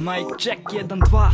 Mic check 1-2.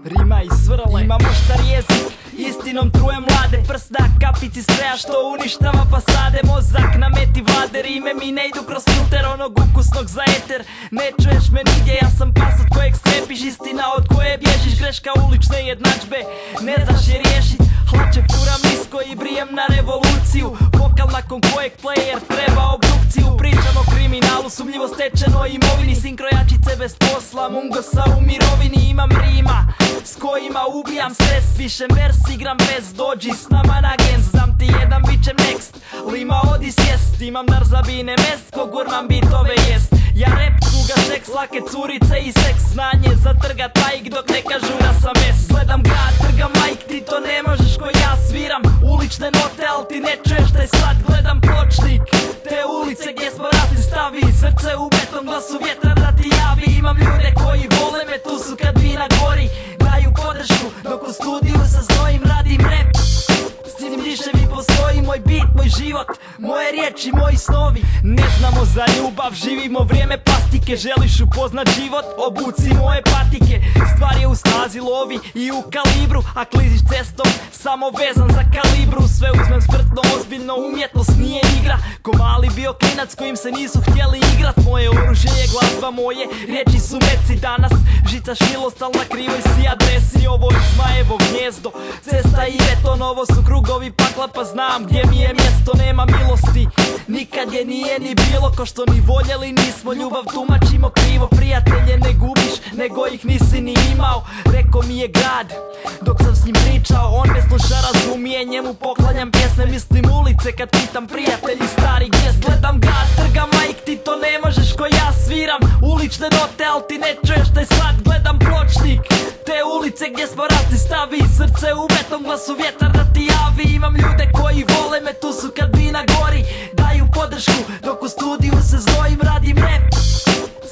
Rima iz svrle. Imam oštar jezik, istinom truje mlade. Prsna kapici spreja što uništava fasade. Mozak na meti vlade, rime mi ne idu kroz filter onog ukusnog za eter. Ne čuješ me nigdje, ja sam pas od kojeg strepiš. Istina od koje bježiš, greška ulične jednadžbe ne znaš je riješit. Hlače furam nisko i brijem na revoluciju. Vokal nakon kojeg player treba obdukciju. Pričam o kriminalu, sumnjivo stečenoj imovini. Sinkrojačice bez posla, mungosa u mirovini. Imam rima s kojima ubijam stres. Pišem vers, igram bez, dođi s nama na gens. Dam ti jedan, bit ćem next, lima odi sjest. Imam dar za bine mest, ko gurmam bitove jest. Ja rap, cuga, šeks, lake curice i seks. Znanje zatrga tajk dok ne kažu da sam mes. Gledam grad, trgam majk, ti to ne možeš ko ja sviram. Ulične note, al ti ne čuješ taj slat. Gledam pločnik, te ulice gdje smo rasli. Stavi srce u beton, glasu vjetra da ti javi. Imam ljude koji vole me, tu su kad vina gori. Daju podršku, dok u studiju se znojim, radim rap. S njim diševi postoji moj bit, moj život, moje riječi, moji snovi. Ne znamo za ljubav, živimo vrijeme plastike. Želiš upoznat život, obuci moje patike. Stvar je u snazi, lovi i u kalibru. A kliziš cestom, samo vezan za kalibru. Sve uzmem spretno, ozbiljno, umjetnost nije igra. Ko mali bio klinac kojim se nisu htjeli igrat. Moje oružje je glazba, moje riječi su meci danas. Žica šilost, al na krivoj si adresi. Ovo je Zmajevo gnjezdo, cesta i beton. Ovo su krugovi pakla, pa znam gdje mi je mjesto. Nema milosti, nikad je nije ni bilo. Ko što ni voljeli nismo, ljubav tumačimo krivo. Prijatelje ne gubiš, nego ih nisi ni imao. Rekao mi je grad, dok sam s njim pričao. On me sluša, razumije, njemu poklanjam pjesme. Mislim ulice kad pitam prijatelji stari gdje. Gledam grad, trgam majk, ti to ne možeš ko ja sviram. Ulične note, al ti ne čuješ taj slat. Gledam pločnik, te ulice gdje smo rasli. Stavi srce u beton, glasu vjetar da ti javi. Imam ljude koji vole me, tu su kad vina gori. Daju podršku, dok u studiju se znojim, radim rap.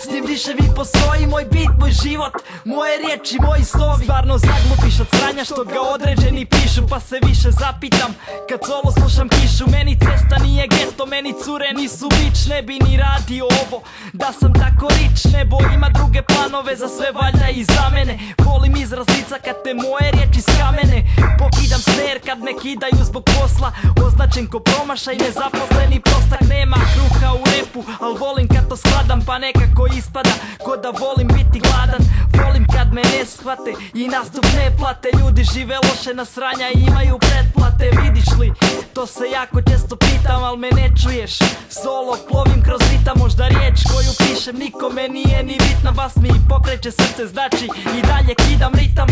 S njim diševi postoji moj bit, moj život, moje riječi, moji snovi. Stvarno zaglupiš od sranja što ga određeni pišu. Pa se više zapitam kad solo slušam kišu. Meni cesta nije geto, meni cure nisu bić. Ne bi ni radio ovo da sam tako rič. Nebo ima druge planove, za sve valjda i za mene. Volim izraz lica kad te moje riječi skamene. Pokidam snare kad me kidaju zbog posla. Označen ko promašaj, nezaposleni prostak. Nema kruha u repu, al volim kad to skladam. Pa nekako ispada ko da volim biti gladan. Volim kad me ne shvate i nastup ne plate. Ljudi žive loše na sranja i imaju pretplate. Vidiš li, to se jako često pitam, al me ne čuješ. Solo plovim kroz ritam, možda riječ koju pišem nikome nije ni bitna. Bas mi pokreće srce, znači i dalje kidam ritam.